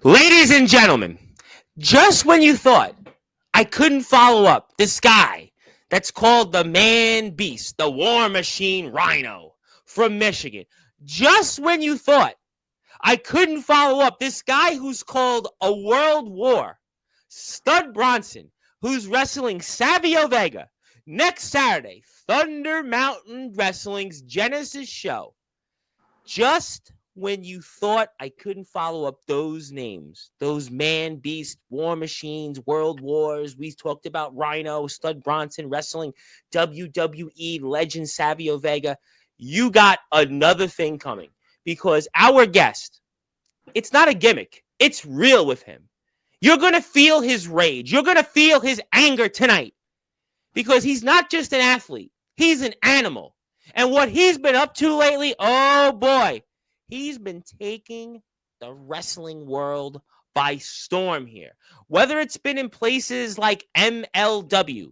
Ladies and gentlemen, just when you thought I couldn't follow up this guy that's called the man beast, the war machine Rhino from Michigan, just when you thought I couldn't follow up this guy who's called a world war, Stud Bronson, who's wrestling Savio Vega next Saturday, Thunder Mountain Wrestling's Genesis show. Just when you thought I couldn't follow up those names, those man, beast, war machines, world wars. We talked about Rhino, Stud Bronson, wrestling WWE legend Savio Vega. You got another thing coming because our guest, it's not a gimmick. It's real with him. You're going to feel his rage. You're going to feel his anger tonight because he's not just an athlete. He's an animal. And what he's been up to lately, oh boy, he's been taking the wrestling world by storm here. Whether it's been in places like MLW,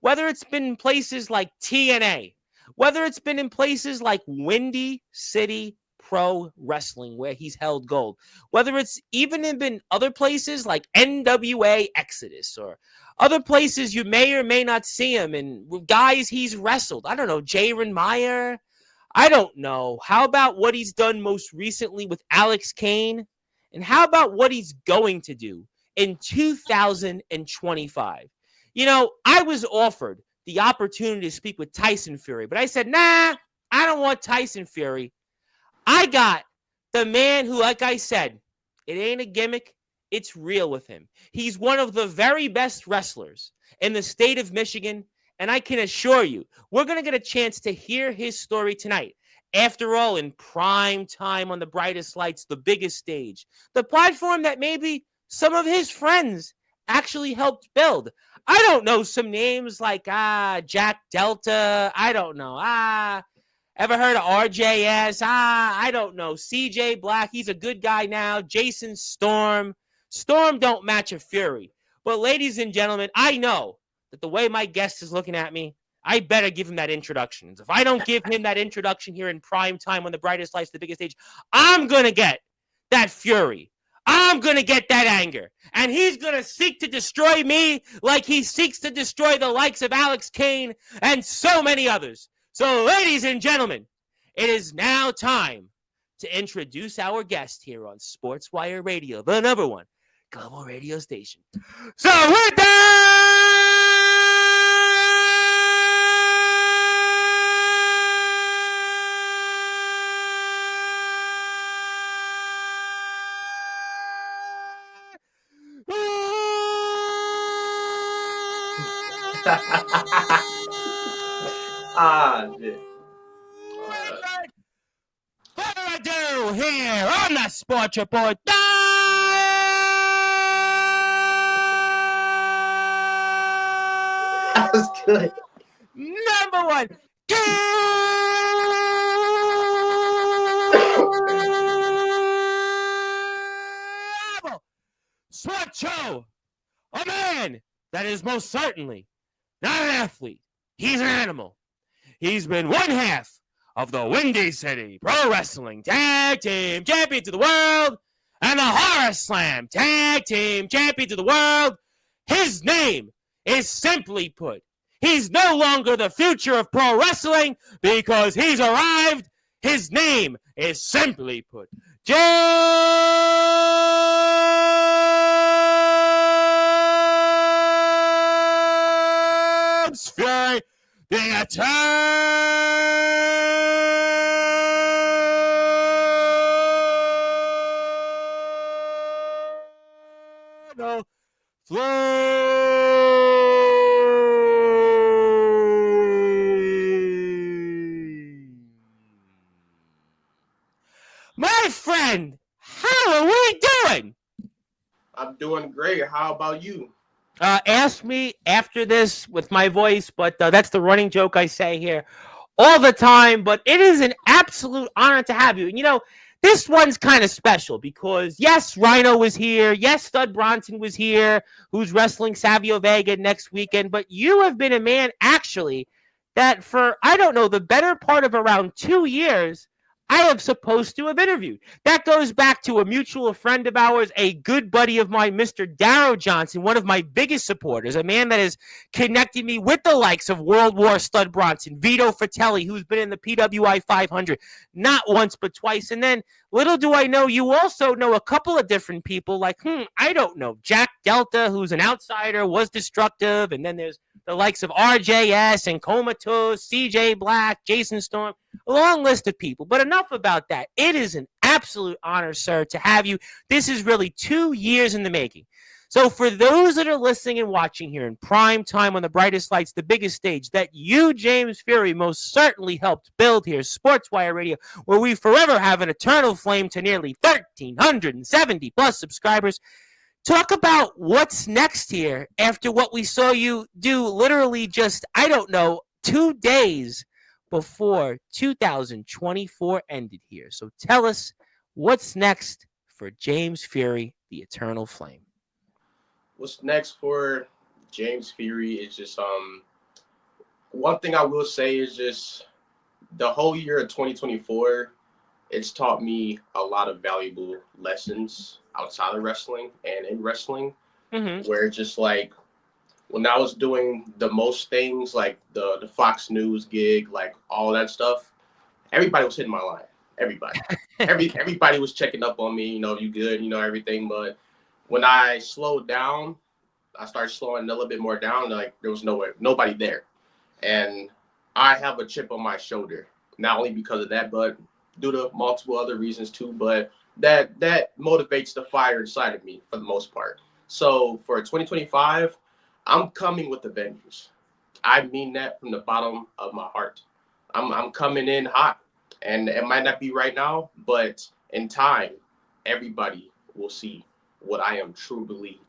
whether it's been in places like TNA, whether it's been in places like Windy City Pro Wrestling, where he's held gold, whether it's even been other places like NWA Exodus or other places you may or may not see him, and guys he's wrestled. I don't know, Jaron Meyer. I don't know. How about what he's done most recently with Alex Kane? And how about what he's going to do in 2025? You know, I was offered the opportunity to speak with Tyson Fury, but I said, nah, I don't want Tyson Fury. I got the man who, like I said, it ain't a gimmick. It's real with him. He's one of the very best wrestlers in the state of Michigan, and I can assure you, we're going to get a chance to hear his story tonight. After all, in prime time on the brightest lights, the biggest stage, the platform that maybe some of his friends actually helped build. I don't know some names like Jack Delta. I don't know. Ever heard of RJS? I don't know. CJ Black, he's a good guy now. Jason Storm. Storm don't match a Fury. But ladies and gentlemen, I know that the way my guest is looking at me, I better give him that introduction. If I don't give him that introduction here in prime time on the brightest lights, the biggest stage, I'm going to get that fury. I'm going to get that anger. And he's going to seek to destroy me like he seeks to destroy the likes of Alex Kane and so many others. So, ladies and gentlemen, it is now time to introduce our guest here on Sportzwire Radio, the number one global radio station. So, with Shit. What do I do here on the Sports Report? That was good. Number one. Sports Show. A man that is most certainly not an athlete. He's an animal. He's been one half of the Windy City Pro Wrestling Tag Team Champions of the World and the Horror Slam Tag Team Champions of the World. His name is simply put, he's no longer the future of pro wrestling because he's arrived. His name is simply put, James Fury, the Eternal Flame. My friend, how are we doing? I'm doing great. How about you? Ask me after this with my voice, but that's the running joke I say here all the time. But it is an absolute honor to have you. And, you know, this one's kind of special because, yes, Rhino was here. Yes, Stud Bronson was here, who's wrestling Savio Vega next weekend. But you have been a man, actually, that for, I don't know, the better part of around 2 years, I have supposed to have interviewed. That goes back to a mutual friend of ours, a good buddy of mine, Mr. Darrow Johnson, one of my biggest supporters, a man that has connected me with the likes of World War Stud Bronson, Vito Fratelli, who's been in the PWI 500 not once but twice. And then little do I know, you also know a couple of different people like, I don't know, Jack Delta, who's an outsider, was destructive. And then there's the likes of RJS and Comatose, CJ Black, Jason Storm, a long list of people. But enough about that. It is an absolute honor, sir, to have you. This is really 2 years in the making. So for those that are listening and watching here in prime time on the brightest lights, the biggest stage, that you, James Fury, most certainly helped build here, Sportzwire Radio, where we forever have an eternal flame to nearly 1,370 plus subscribers. Talk about what's next here after what we saw you do literally just, 2 days before 2024 ended here. So tell us what's next for James Fury, the Eternal Flame. What's next for James Fury is just one thing I will say is just the whole year of 2024, it's taught me a lot of valuable lessons outside of wrestling and in wrestling, where just like when I was doing the most things like the Fox News gig, like all that stuff, everybody was hitting my line. Everybody was checking up on me, you good, everything. But when I slowed down, I started slowing a little bit more down. Like there was nobody there. And I have a chip on my shoulder, not only because of that, but due to multiple other reasons too. But that motivates the fire inside of me for the most part. So for 2025, I'm coming with a vengeance. I mean that from the bottom of my heart. I'm coming in hot. And it might not be right now, but in time, everybody will see what I am truly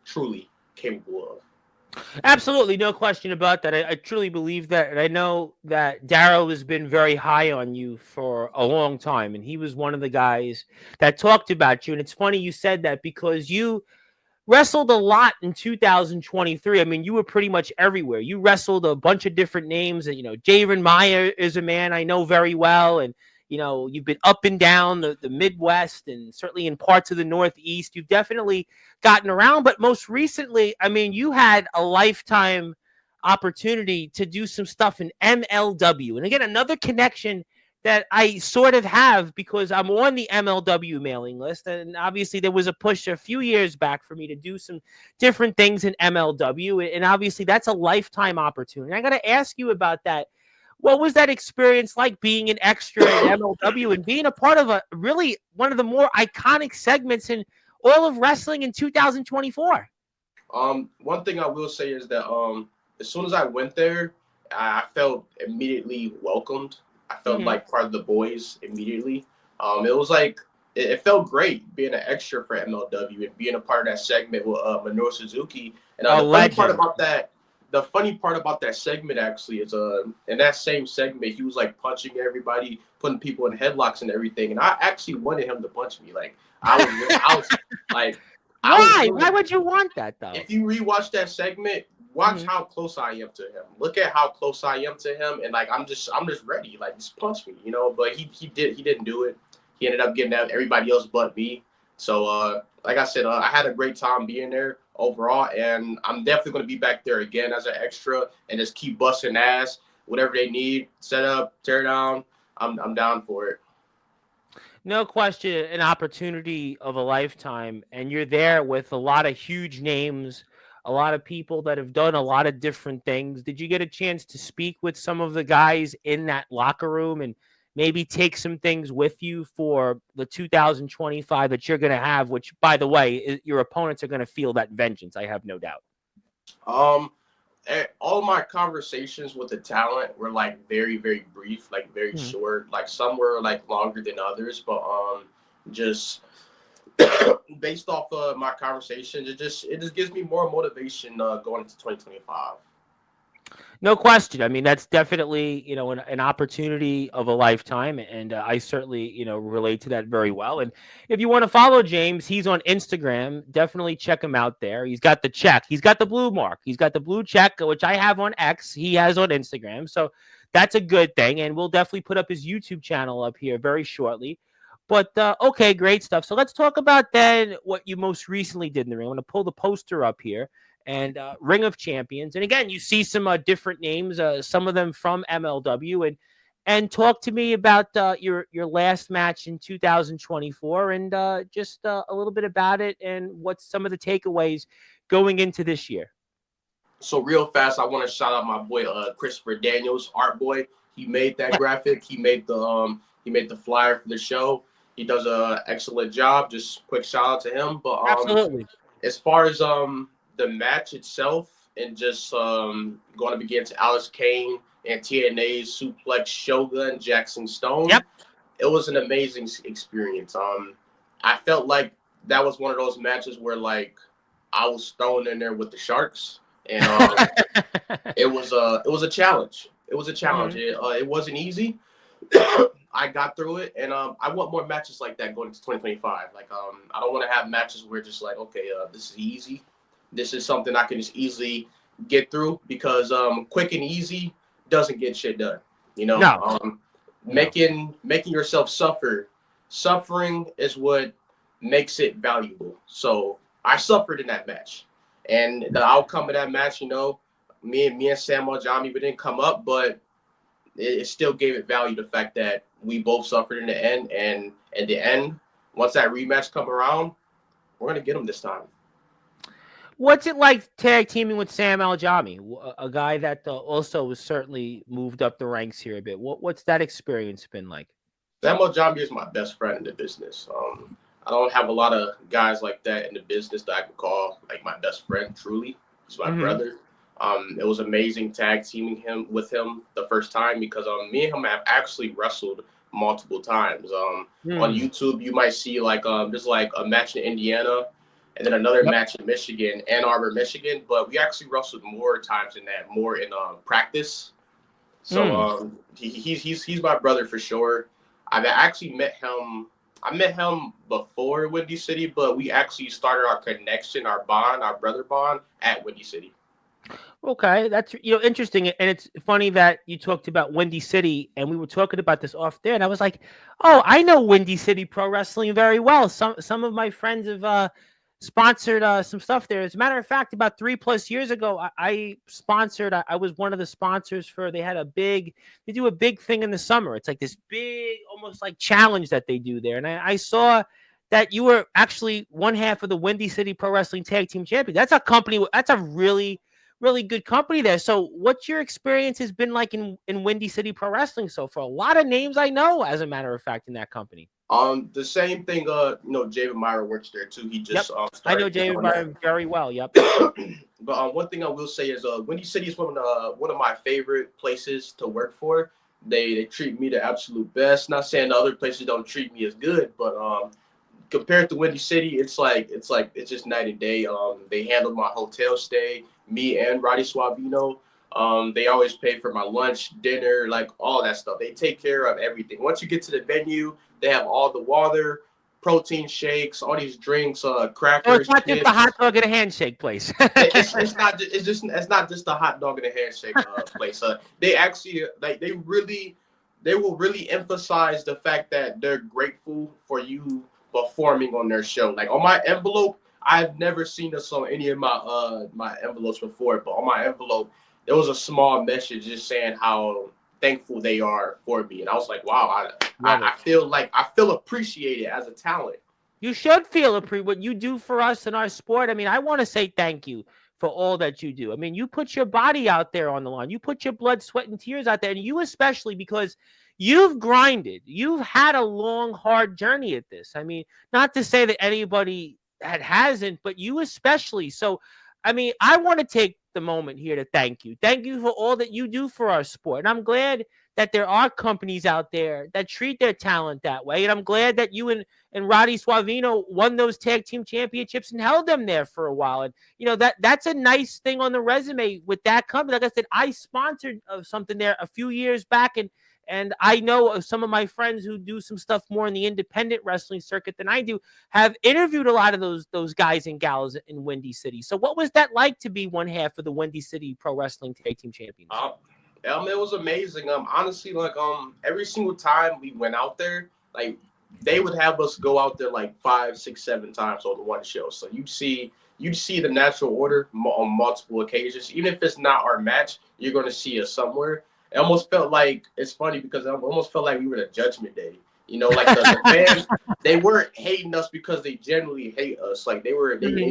capable of. Absolutely, no question about that. I truly believe that, and I know that Darrow has been very high on you for a long time, and he was one of the guys that talked about you. And it's funny you said that because you wrestled a lot in 2023. I mean, you were pretty much everywhere. You wrestled a bunch of different names. And, Jaron Meyer is a man I know very well, and you've been up and down the Midwest and certainly in parts of the Northeast. You've definitely gotten around. But most recently, I mean, you had a lifetime opportunity to do some stuff in MLW. And again, another connection that I sort of have because I'm on the MLW mailing list. And obviously there was a push a few years back for me to do some different things in MLW. And obviously that's a lifetime opportunity. I got to ask you about that. What was that experience like being an extra in MLW and being a part of a really one of the more iconic segments in all of wrestling in 2024? One thing I will say is that as soon as I went there, I felt immediately welcomed. I felt like part of the boys immediately. It was like it felt great being an extra for MLW and being a part of that segment with Minoru Suzuki. And the funny part about that segment actually is in that same segment he was like punching everybody, putting people in headlocks and everything, and I actually wanted him to punch me. Like I was like, why would you want that though? If you rewatch that segment, watch how close I am to him. Look at how close I am to him, and like I'm just ready. Like just punch me, But he didn't do it. He ended up getting everybody else but me. So like I said, I had a great time being there overall, and I'm definitely going to be back there again as an extra and just keep busting ass, whatever they need, set up, tear down. I'm down for it. No question, an opportunity of a lifetime, and you're there with a lot of huge names, a lot of people that have done a lot of different things. Did you get a chance to speak with some of the guys in that locker room and maybe take some things with you for the 2025 that you're going to have, which, by the way, your opponents are going to feel that vengeance, I have no doubt? All my conversations with the talent were like very, very brief, like very short. Like some were like longer than others, but just based off of my conversations, it just gives me more motivation going into 2025. No question. I mean, that's definitely, an opportunity of a lifetime. And I certainly, relate to that very well. And if you want to follow James, he's on Instagram. Definitely check him out there. He's got the check. He's got the blue mark. He's got the blue check, which I have on X. He has on Instagram. So that's a good thing. And we'll definitely put up his YouTube channel up here very shortly. But okay, great stuff. So let's talk about then what you most recently did in the ring. I'm going to pull the poster up here and Ring of Champions. And again, you see some different names, some of them from MLW, and talk to me about your last match in 2024 and just a little bit about it and what's some of the takeaways going into this year. So real fast, I want to shout out my boy Christopher Daniels, art boy. He made that graphic. He made the flyer for the show. He does an excellent job. Just quick shout out to him. But Absolutely. as far as the match itself and just going to begin to Alice Kane and TNA's Suplex Shogun Jackson Stone. Yep. It was an amazing experience. I felt like that was one of those matches where like I was thrown in there with the Sharks, and it was a challenge. It was a challenge. Mm-hmm. It wasn't easy. I got through it, and I want more matches like that going into 2025. Like I don't want to have matches where just like, okay, this is easy. This is something I can just easily get through, because quick and easy doesn't get shit done. You know, No. Making yourself suffer. Suffering is what makes it valuable. So I suffered in that match, and the outcome of that match, you know, me and Samuel Jami, we didn't come up, but it still gave it value. The fact that we both suffered in the end, and at the end, once that rematch come around, we're gonna get them this time. What's it like tag teaming with Sam Aljami, a guy that also was certainly moved up the ranks here a bit? What's that experience been like? Samuel Jami is my best friend in the business. I don't have a lot of guys like that in the business that I can call like my best friend. Truly, he's my brother. It was amazing tag teaming with him the first time, because me and him have actually wrestled multiple times. On YouTube, you might see like there's like a match in Indiana, and then another match in Michigan, Ann Arbor, Michigan. But we actually wrestled more times than that, more in practice. So he's my brother for sure. I've actually met him. I met him before Windy City, but we actually started our connection, our bond, our brother bond at Windy City. Okay, that's interesting, and it's funny that you talked about Windy City, and we were talking about this off there, and I was like, "Oh, I know Windy City Pro Wrestling very well. Some of my friends have sponsored some stuff there. As a matter of fact, about 3+ years ago, I sponsored. I was one of the sponsors for. They do a big thing in the summer. It's like this big, almost like challenge that they do there, and I saw that you were actually one half of the Windy City Pro Wrestling Tag Team Champion. That's a company. That's a really good company there. So what's your experience has been like in Windy City Pro Wrestling so far? A lot of names I know, as a matter of fact, in that company. The same thing, David Meyer works there too. He just started. I know David Meyer very well. Yep. But one thing I will say is Windy City is one of my favorite places to work for. They treat me the absolute best. Not saying the other places don't treat me as good, but compared to Windy City, it's just night and day. They handled my hotel stay, me and Roddy Suavino. They always pay for my lunch, dinner, like all that stuff. They take care of everything. Once you get to the venue, they have all the water, protein shakes, all these drinks, crackers. Oh, it's not just a hot dog and a handshake place. it's not just a hot dog and a handshake place. They actually they will really emphasize the fact that they're grateful for you performing on their show. Like on my envelope, I've never seen this on any of my envelopes before, but on my envelope, there was a small message just saying how thankful they are for me. And I was like, wow, I feel appreciated as a talent. You should feel what you do for us in our sport. I mean, I want to say thank you for all that you do. I mean, you put your body out there on the line. You put your blood, sweat, and tears out there. And you especially, because you've grinded. You've had a long, hard journey at this. I mean, not to say that anybody that hasn't, but you especially. So, I mean, I want to take the moment here to thank you. Thank you for all that you do for our sport. And I'm glad that there are companies out there that treat their talent that way. And I'm glad that you and Roddy Suavino won those tag team championships and held them there for a while. And, that's a nice thing on the resume with that company. Like I said, I sponsored something there a few years back, and I know of some of my friends who do some stuff more in the independent wrestling circuit than I do, have interviewed a lot of those guys and gals in Windy City. So what was that like to be one half of the Windy City Pro Wrestling Tag Team Champions? It was amazing. Honestly, like every single time we went out there, like they would have us go out there like 5, 6, 7 times on the one show. So you'd see the natural order on multiple occasions. Even if it's not our match, you're going to see us somewhere. It almost felt like it's funny because it almost felt like we were the Judgment Day. You know, like the fans, they weren't hating us because they generally hate us. Like they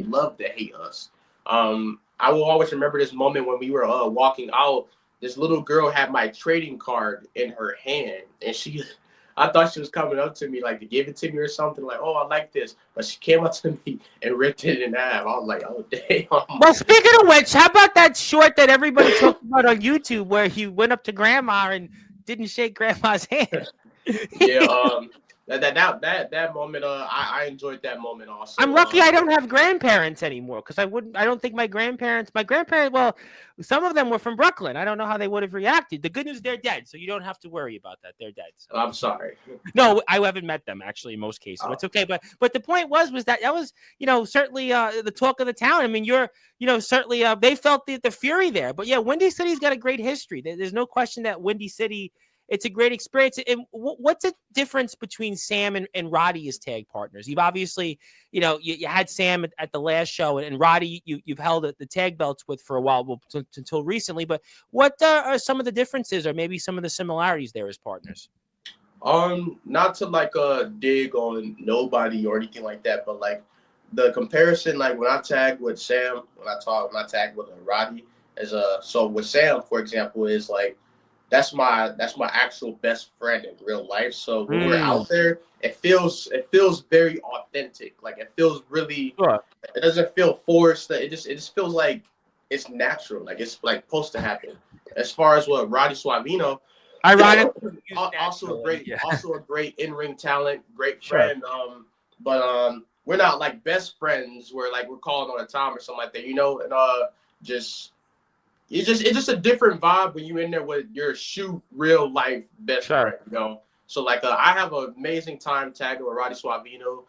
love to hate us. I will always remember this moment when we were walking out. This little girl had my trading card in her hand, and I thought she was coming up to me like to give it to me or something. Like, oh, I like this, but she came up to me and ripped it in half. I was like, oh damn. Well, speaking of which, how about that short that everybody talked about on YouTube where he went up to Grandma and didn't shake Grandma's hand? Yeah, that moment, I enjoyed that moment also. I'm lucky I don't have grandparents anymore because I don't think my grandparents, well, some of them were from Brooklyn. I don't know how they would have reacted. The good news, they're dead, so you don't have to worry about that. They're dead. So. I'm sorry. No, I haven't met them actually in most cases. It's okay, but the point was that was certainly the talk of the town. I mean, certainly they felt the fury there. But yeah, Windy City's got a great history. There's no question that Windy City. It's a great experience. And what's the difference between Sam and Roddy as tag partners? You've obviously, you had Sam at the last show, and Roddy you've held the tag belts with for a while, until recently. But what are some of the differences, or maybe some of the similarities there as partners? Not to dig on nobody or anything like that, but like the comparison, like when I tag with Sam, when I tag with Roddy, so with Sam, for example, is like. That's my actual best friend in real life. So when we're out there, it feels very authentic. Like it feels really. Sure. It doesn't feel forced. It just feels like it's natural. Like it's like supposed to happen. As far as what Roddy Suavino, also a great in-ring talent, great friend. Sure. But we're not like best friends. We're calling on a time or something like that. And just. It's just a different vibe when you're in there with your real life best friend, So I have an amazing time tagging with Roddy Suavino,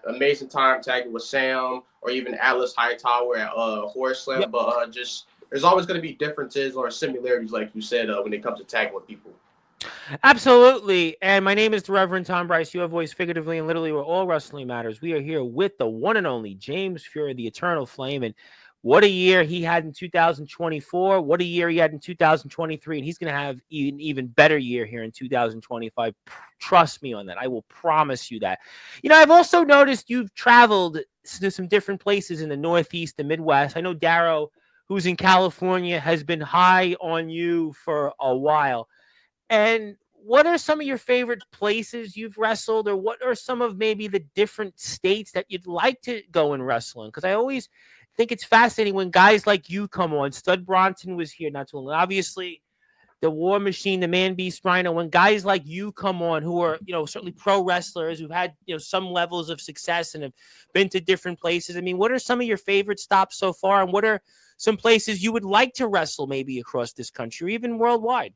amazing time tagging with Sam or even Atlas Hightower at Horse Slam. Yep. But there's always going to be differences or similarities, like you said, when it comes to tagging with people. Absolutely. And my name is the Reverend Tom Bryce. You have voice figuratively and literally where all wrestling matters. We are here with the one and only James Fury, the Eternal Flame, and what a year he had in 2024. What a year he had in 2023. And he's going to have an even better year here in 2025. Trust me on that. I will promise you that. I've also noticed you've traveled to some different places in the Northeast, the Midwest. I know Darrow, who's in California, has been high on you for a while. And what are some of your favorite places you've wrestled, or what are some of maybe the different states that you'd like to go and wrestle in? Because I always think it's fascinating when guys like you come on. Stud Bronson was here not too long. Obviously, the War Machine, the Man Beast Rhino. When guys like you come on, who are certainly pro wrestlers who've had some levels of success and have been to different places. I mean, what are some of your favorite stops so far, and what are some places you would like to wrestle maybe across this country, or even worldwide?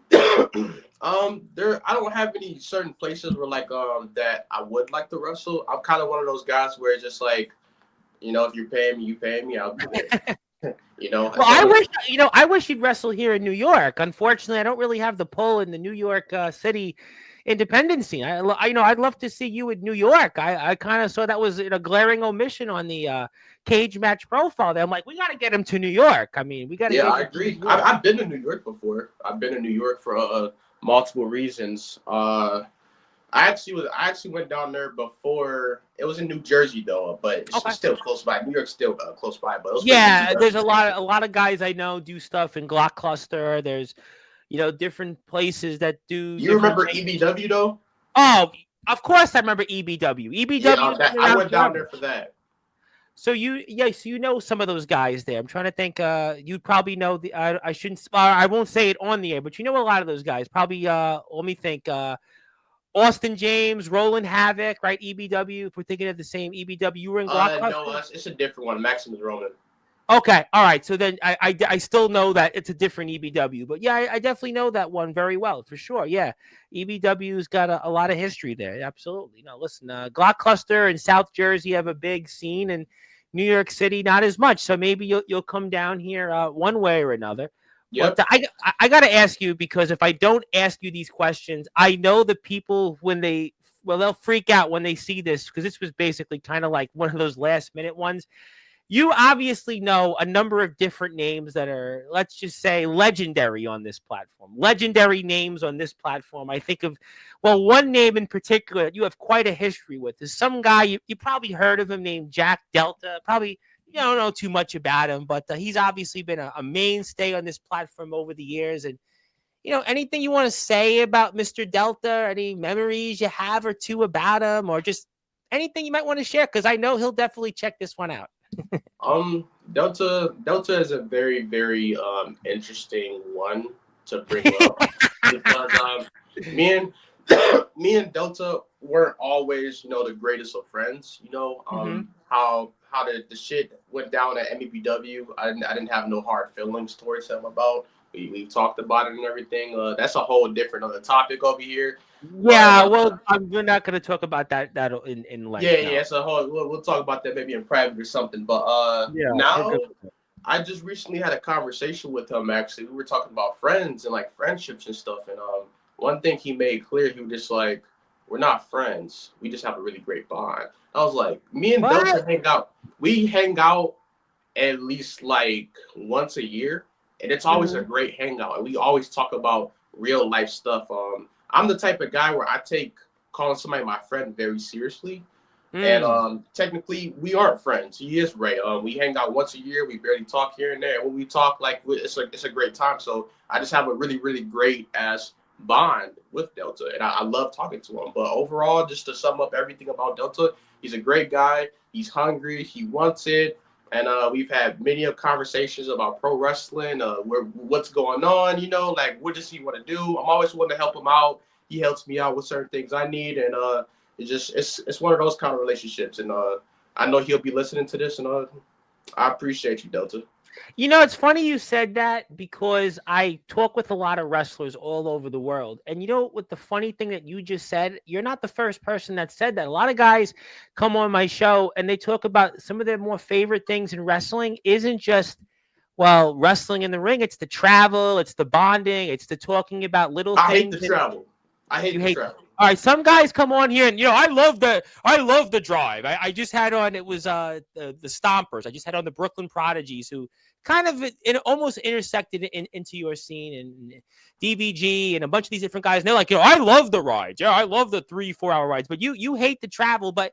I don't have any certain places where that I would like to wrestle. I'm kind of one of those guys where it's just like. If you're paying me, you pay me. I'll do it. Well, I wish you'd wrestle here in New York. Unfortunately, I don't really have the pull in the New York City independent scene. I'd love to see you in New York. I kind of saw that was a glaring omission on the cage match profile there. I'm like, we got to get him to New York. I mean, we got to. Yeah, I agree. I've been to New York before. I've been to New York for multiple reasons. I actually went down there before. It was in New Jersey though, but it's still close by. New York's still close by, but there's a lot of guys I know do stuff in Glock Cluster. There's different places that do. You remember EBW though? Oh, of course I remember EBW. EBW. I went down there for that. So you know some of those guys there. I'm trying to think. You'd probably know the. I shouldn't. I won't say it on the air, but you know a lot of those guys. Probably. Let me think. Austin James, Roland Havoc, right? EBW. If we're thinking of the same EBW, you were in Glock. No, it's a different one. Maximus Roman. Okay, all right. So then I still know that it's a different EBW, but yeah, I definitely know that one very well for sure. Yeah, EBW's got a lot of history there. Absolutely. No, listen, Glock Cluster in South Jersey have a big scene, and New York City not as much. So maybe you'll come down here one way or another. Yep. But I got to ask you, because if I don't ask you these questions, I know the people when they'll freak out when they see this, because this was basically kind of like one of those last minute ones. You obviously know a number of different names that are, let's just say, legendary on this platform. Legendary names on this platform. I think of, well, one name in particular that you have quite a history with is some guy, you probably heard of him, named Jack Delta. Probably you don't know too much about him, but he's obviously been a mainstay on this platform over the years. And, anything you want to say about Mr. Delta, any memories you have or two about him, or just anything you might want to share? Because I know he'll definitely check this one out. Delta is a very, very interesting one to bring up because me and me and Delta weren't always, the greatest of friends. How the shit went down at MEBW. I didn't have no hard feelings towards him about. We've talked about it and everything. That's a whole different other topic over here. Yeah, But well, we're not going to talk about that in length. yeah, No. yeah. So we'll talk about that maybe in private or something. But Yeah, we're now good. I just recently had a conversation with him. Actually, we were talking about friends and like friendships and stuff. And one thing he made clear, he was just like, "We're not friends. We just have a really great bond." I was like, "Me and What? Delta hang out. We hang out at least like once a year, and it's always a great hangout. And we always talk about real life stuff. I'm the type of guy where I take calling somebody my friend very seriously. And technically, we aren't friends. He is Ray. We hang out once a year. We barely talk here and there. When we talk, like it's a great time. So I just have a really really great ass bond with Delta, and I love talking to him. But overall, just to sum up everything about Delta, he's a great guy. He's hungry. He wants it. And we've had many of conversations about pro wrestling, what's going on, like what does he want to do? I'm always wanting to help him out. He helps me out with certain things I need, and it's one of those kind of relationships. And I know he'll be listening to this, and I appreciate you, Delta. It's funny you said that, because I talk with a lot of wrestlers all over the world. And what the funny thing that you just said, you're not the first person that said that. A lot of guys come on my show and they talk about some of their more favorite things in wrestling isn't just, well, wrestling in the ring. It's the travel, it's the bonding, it's the talking about little I hate things. the travel. I hate the travel. All right, some guys come on here and I love the drive. I just had on, it was the Stompers. I just had on the Brooklyn Prodigies, who kind of almost intersected into your scene, and DVG and a bunch of these different guys. And they're like, I love the rides. Yeah, I love the 3-4 hour rides. But you hate the travel. But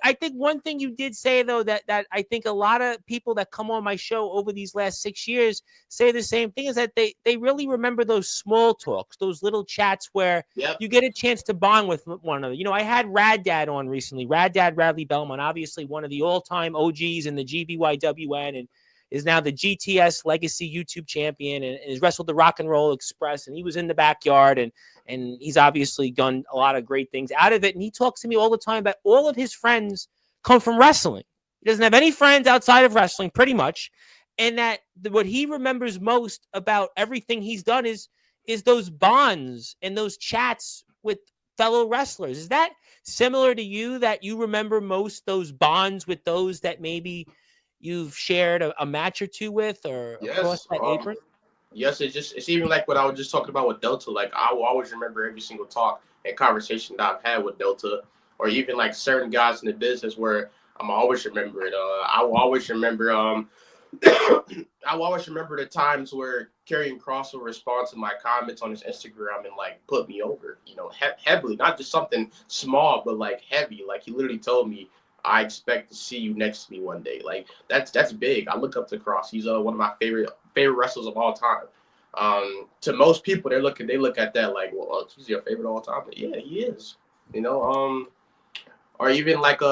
I think one thing you did say, though, that I think a lot of people that come on my show over these last 6 years say the same thing, is that they really remember those small talks, those little chats where you get a chance to bond with one another. I had Rad Dad on recently, Rad Dad Radley Belmont, obviously one of the all-time OGs in the GBYWN, and is now the GTS Legacy YouTube champion, and has wrestled the Rock and Roll Express, and he was in the backyard, and he's obviously done a lot of great things out of it. And he talks to me all the time about all of his friends come from wrestling. He doesn't have any friends outside of wrestling, pretty much. And that what he remembers most about everything he's done is those bonds and those chats with fellow wrestlers. Is that similar to you, that you remember most those bonds with those that maybe you've shared a match or two with, or across that apron? Yes, it's even like what I was just talking about with Delta. Like I will always remember every single talk and conversation that I've had with Delta, or even like certain guys in the business where I'm always remember it. I will always remember I will always remember the times where Karrion Kross will respond to my comments on his Instagram and like put me over, heavily, not just something small, but like heavy. Like he literally told me, I expect to see you next to me one day. Like that's big. I look up to Kross. He's one of my favorite wrestlers of all time. To most people, they look at that like, well, he's your favorite of all time. But yeah, he is. Or even like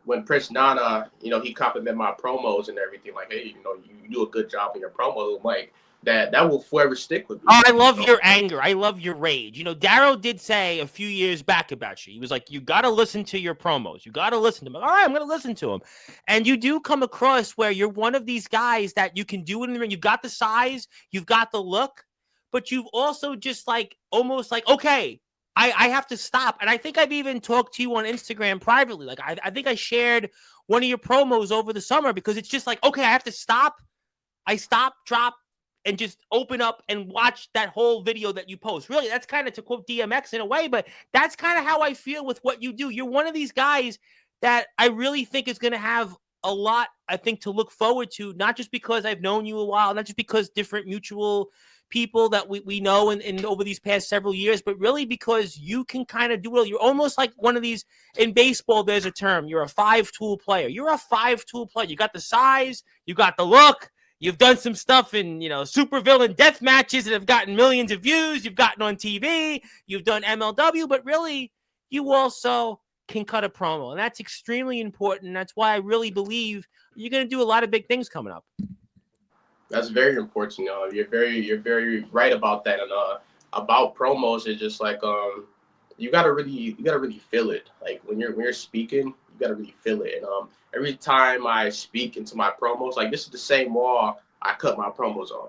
when Prince Nana, he complimented my promos and everything. Like, hey, you do a good job in your promos. Like that will forever stick with me. Oh, I love your anger. I love your rage. Darrow did say a few years back about you. He was like, you got to listen to your promos. You got to listen to them. All right, I'm going to listen to them. And you do come across where you're one of these guys that you can do it in the ring. You've got the size, you've got the look, but you've also just like almost like, okay, I have to stop. And I think I've even talked to you on Instagram privately. Like I think I shared one of your promos over the summer, because it's just like, okay, I have to stop. I stop, drop, and just open up and watch that whole video that you post. Really, that's kind of to quote DMX in a way, but that's kind of how I feel with what you do. You're one of these guys that I really think is going to have a lot, I think, to look forward to, not just because I've known you a while, not just because different mutual people that we know in over these past several years, but really because you can kind of do it. You're almost like one of these, in baseball, there's a term, you're a 5-tool player. You're a 5-tool player. You got the size, you got the look, you've done some stuff in, supervillain death matches that have gotten millions of views, you've gotten on TV, you've done MLW, but really, you also can cut a promo, and that's extremely important. That's why I really believe you're going to do a lot of big things coming up. That's very important. You're very right about that. And about promos, it's just like you gotta really feel it. Like when you're speaking, you gotta really feel it. And every time I speak into my promos, like this is the same wall I cut my promos on.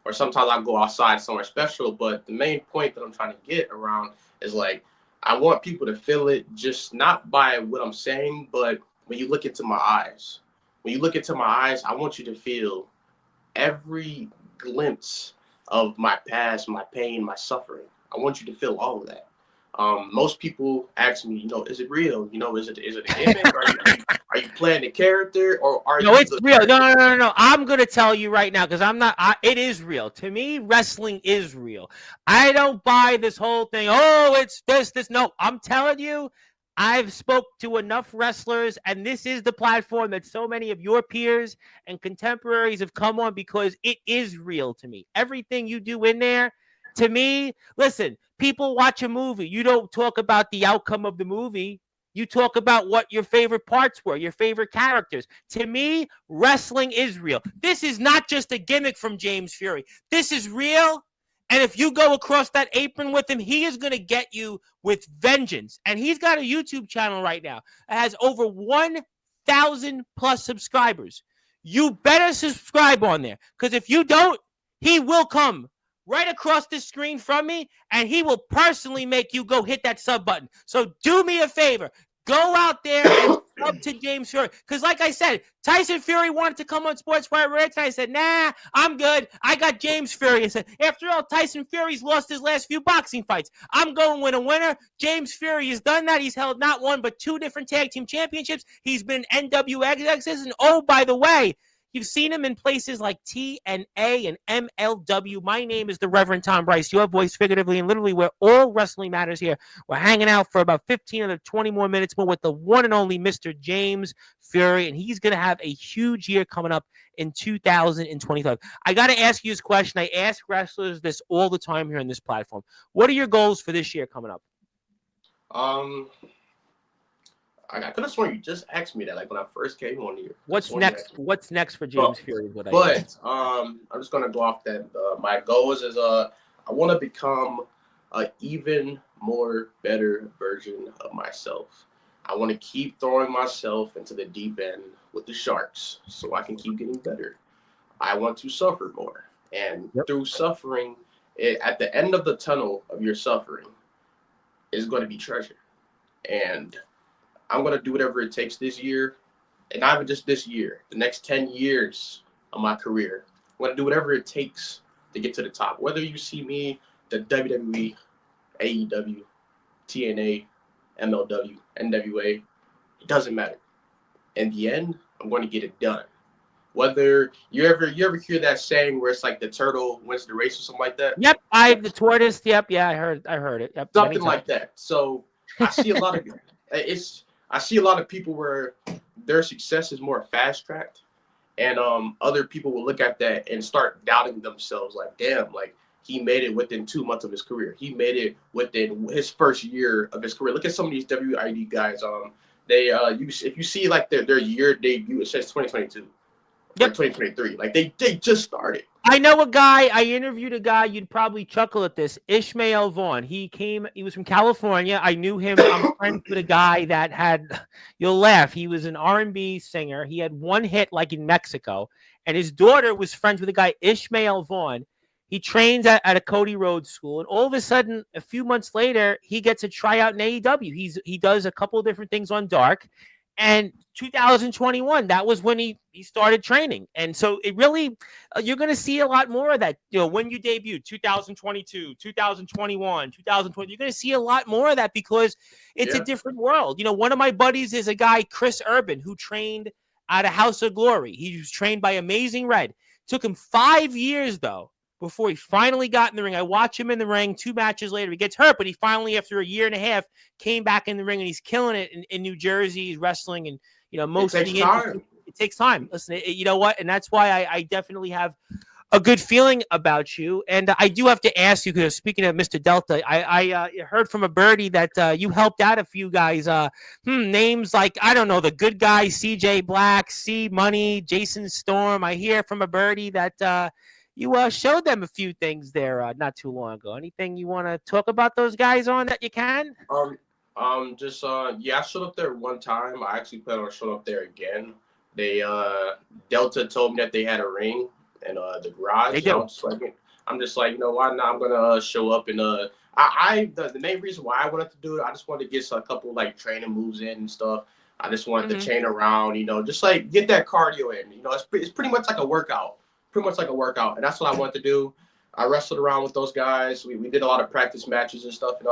Or sometimes I go outside somewhere special. But the main point that I'm trying to get around is like I want people to feel it, just not by what I'm saying, but when you look into my eyes. When you look into my eyes, I want you to feel every glimpse of my past, my pain, my suffering. I want you to feel all of that. Most people ask me, is it real? Is it a gimmick? Are you playing the character, or are you? No, it's real. No. I'm gonna tell you right now because I'm not. It is real to me. Wrestling is real. I don't buy this whole thing. Oh, it's this. No, I'm telling you. I've spoke to enough wrestlers, and this is the platform that so many of your peers and contemporaries have come on because it is real to me. Everything you do in there, to me, listen, people watch a movie. You don't talk about the outcome of the movie. You talk about what your favorite parts were, your favorite characters. To me, wrestling is real. This is not just a gimmick from James Fury. This is real. And if you go across that apron with him, he is going to get you with vengeance. And he's got a YouTube channel right now that has over 1,000 plus subscribers. You better subscribe on there, because if you don't, he will come right across the screen from me, and he will personally make you go hit that sub button. So do me a favor. Go out there and sub to James Fury. Because like I said, Tyson Fury wanted to come on Sportzwire Radio. I said, nah, I'm good. I got James Fury. I said, after all, Tyson Fury's lost his last few boxing fights. I'm going with a winner. James Fury has done that. He's held not one, but 2 different tag team championships. He's been NWXs. And oh, by the way, you've seen him in places like TNA and MLW. My name is the Reverend Tom Bryce, your voice figuratively and literally where all wrestling matters here. We're hanging out for about 15 or 20 more minutes more with the one and only Mr. James Fury, and he's going to have a huge year coming up in 2025. I got to ask you this question. I ask wrestlers this all the time here on this platform. What are your goals for this year coming up? I could have sworn you just asked me that, like when I first came on here. What's next? What's next for James Fury? I'm just gonna go off that. My goals is I want to become an even more better version of myself. I want to keep throwing myself into the deep end with the sharks, so I can keep getting better. I want to suffer more, and through suffering, at the end of the tunnel of your suffering, is going to be treasure, and I'm going to do whatever it takes this year, and not even just this year, the next 10 years of my career. I'm going to do whatever it takes to get to the top. Whether you see me, the WWE, AEW, TNA, MLW, NWA, it doesn't matter. In the end, I'm going to get it done. Whether you ever hear that saying where it's like the turtle wins the race or something like that? Yep, the tortoise. Yep, yeah, I heard it. Yep, something like that. So I see a lot of I see a lot of people where their success is more fast tracked, and other people will look at that and start doubting themselves. Like, damn, like he made it within 2 months of his career. He made it within his first year of his career. Look at some of these WID guys. If you see like their year debut, it says 2022. Yep. 2023. Like they just started. I interviewed a guy, you'd probably chuckle at this, Ishmael Vaughn. He was from California. I knew him. I'm friends with a guy that you'll laugh. He was an R&B singer. He had one hit like in Mexico, and his daughter was friends with a guy, Ishmael Vaughn. He trains at a Cody Rhodes school, and all of a sudden, a few months later, he gets a tryout in AEW. He does a couple of different things on Dark, And 2021, that was when he started training. And so it really, you're going to see a lot more of that. When you debut 2022, 2021, 2020, you're going to see a lot more of that because it's a Yeah. different world. One of my buddies is a guy, Chris Urban, who trained out of House of Glory. He was trained by Amazing Red. Took him 5 years, though, before he finally got in the ring. I watch him in the ring 2 matches later. He gets hurt, but he finally, after a year and a half, came back in the ring, and he's killing it in New Jersey. He's wrestling, and It most of takes the indies. time. It takes time. Listen, you know what? And that's why I definitely have a good feeling about you. And I do have to ask you, because speaking of Mr. Delta, I heard from a birdie that you helped out a few guys. Names like, I don't know, the good guy, CJ Black, C Money, Jason Storm. I hear from a birdie that you showed them a few things there not too long ago. Anything you want to talk about those guys on that you can? Just yeah, I showed up there one time. I actually plan on showing up there again. They Delta told me that they had a ring in the They garage, and do. I'm just like, why not? I'm gonna show up and the main reason why I wanted to do it, I just wanted to get a couple like training moves in and stuff. I just wanted to chain around, just like get that cardio in. It's pretty much like a workout, and that's what I wanted to do. I wrestled around with those guys. We did a lot of practice matches and stuff, and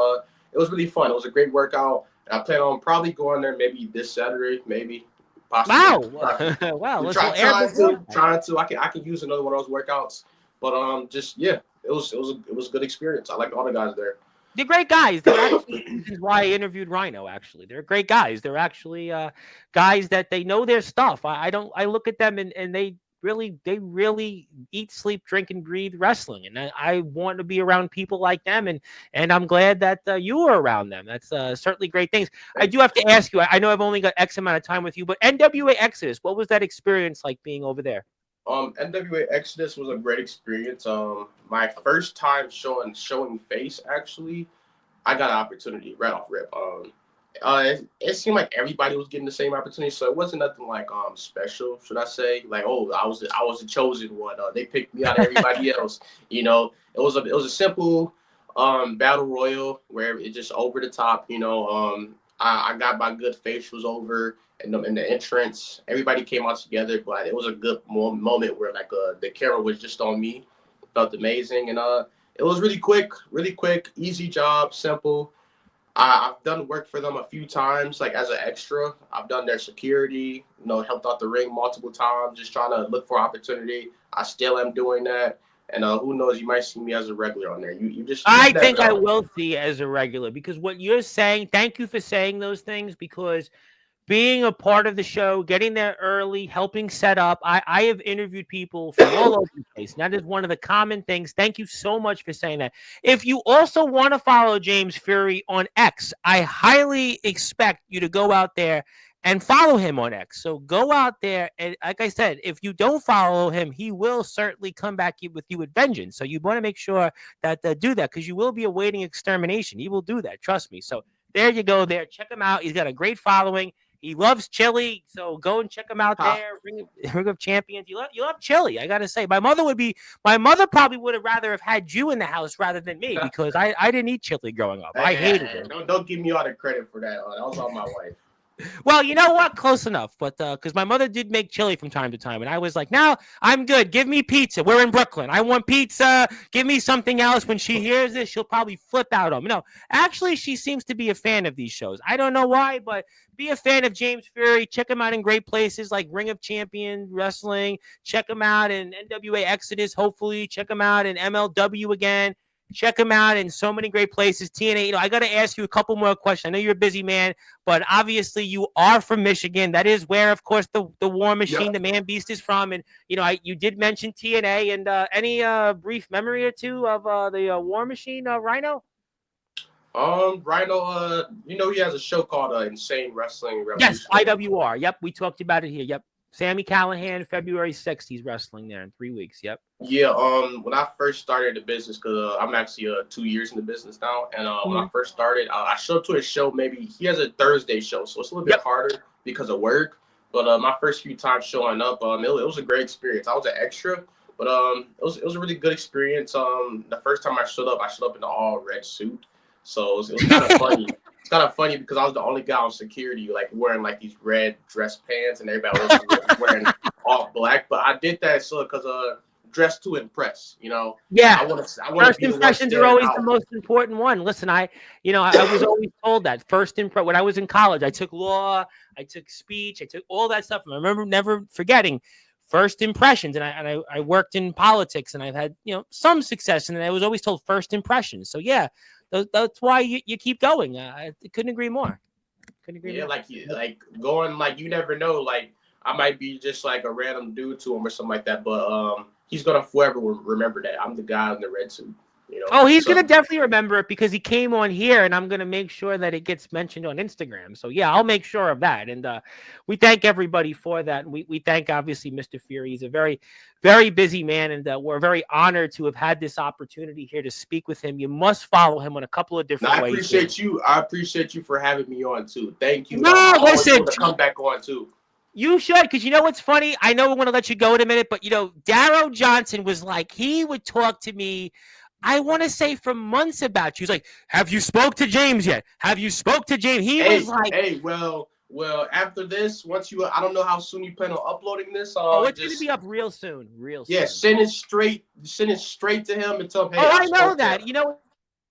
it was really fun. It was a great workout. And I plan on probably going there maybe this Saturday, maybe possibly. Wow. Wow. Let's Try, go air before that. trying to. I can use another one of those workouts. But just yeah, it was a good experience. I like all the guys there. They're great guys. They're actually reasons why I interviewed Rhino. Actually, they're great guys. They're actually guys that they know their stuff. I don't. I look at them and they really eat, sleep, drink, and breathe wrestling. And I want to be around people like them. And I'm glad that you were around them. That's certainly great things. I do have to ask you. I know I've only got X amount of time with you, but NWA Exodus. What was that experience like being over there? NWA Exodus was a great experience. My first time showing face actually. I got an opportunity right off rip. It seemed like everybody was getting the same opportunity, so it wasn't nothing like special, should I say? Like, oh, I was the chosen one. They picked me out of everybody else. It was a simple battle royal where it just over the top. I got my good facials over in the entrance. Everybody came out together, but it was a good moment where like the camera was just on me. It felt amazing, and it was really quick, easy job, simple. I've done work for them a few times, like as an extra. I've done their security, helped out the ring multiple times, just trying to look for opportunity. I still am doing that. And who knows, you might see me as a regular on there. You just I never think I know. will see as a regular because what you're saying. Thank you for saying those things because being a part of the show, getting there early, helping set up. I have interviewed people from all over the place. And that is one of the common things. Thank you so much for saying that. If you also want to follow James Fury on X, I highly expect you to go out there and follow him on X. So go out there. And like I said, if you don't follow him, he will certainly come back with you with vengeance. So you want to make sure that do that because you will be awaiting extermination. He will do that. Trust me. So there you go there. Check him out. He's got a great following. He loves chili, so go and check him out Ha. there. Ring of Champions. You love chili. I gotta say, my mother probably would have rather have had you in the house rather than me because I didn't eat chili growing up. I hated it. Don't give me all the credit for that. That was all my wife. Well, you know what? Close enough. But because my mother did make chili from time to time, and I was like, "No, I'm good. Give me pizza. We're in Brooklyn. I want pizza. Give me something else." When she hears this, she'll probably flip out on me. No, actually, she seems to be a fan of these shows. I don't know why, but be a fan of James Fury. Check him out in great places like Ring of Champions Wrestling. Check him out in NWA Exodus. Hopefully, check him out in MLW again. Check him out in so many great places. TNA, I got to ask you a couple more questions. I know you're a busy man, but obviously you are from Michigan. That is where, of course, the War Machine, the Man Beast, is from. And you did mention TNA. And any brief memory or two of the War Machine, Rhino? Rhino, he has a show called Insane Wrestling Revolution. Yes, IWR. Yep, we talked about it here. Yep. Sammy Callahan, February 6th. He's wrestling there in 3 weeks. Yep. Yeah. When I first started the business, because I'm actually 2 years in the business now, and when I first started, I showed up to his show. Maybe he has a Thursday show, so it's a little bit harder because of work. But my first few times showing up, it was a great experience. I was an extra, but it was a really good experience. The first time I showed up in the all red suit, so it was kind of funny. it's kind of funny because I was the only guy on security, like wearing like these red dress pants, and everybody else was wearing all black. But I did that so because dress to impress. You know, Yeah. I want to First be the one impressions are standing always the out. most important one. Listen, I was always told that when I was in college, I took law, I took speech, I took all that stuff. And I remember never forgetting first impressions. And I worked in politics, and I've had, some success. And I was always told first impressions. So yeah, that's why you keep going. I couldn't agree more. Yeah, like going, like you never know, like I might be just like a random dude to him or something like that, but he's gonna forever remember that I'm the guy in the red suit, you know. Oh, he's So gonna definitely remember it because he came on here, and I'm gonna make sure that it gets mentioned on Instagram. So yeah, I'll make sure of that. And we thank everybody for that. And we thank obviously Mr. Fury. He's a very, very busy man, and we're very honored to have had this opportunity here to speak with him. You must follow him on a couple of different I ways. appreciate you. I appreciate you for having me on too. Thank you. No, I always listen, want to come back on too. You should, because you know what's funny? I know we want to let you go in a minute, but Darrow Johnson was like, he would talk to me, I want to say for months about you. He's like, have you spoke to James yet? Have you spoke to James? He was like, well, after this, once I don't know how soon you plan on uploading this. It's going to be up real soon. Yeah, send it straight to him and tell him, hey, I know that.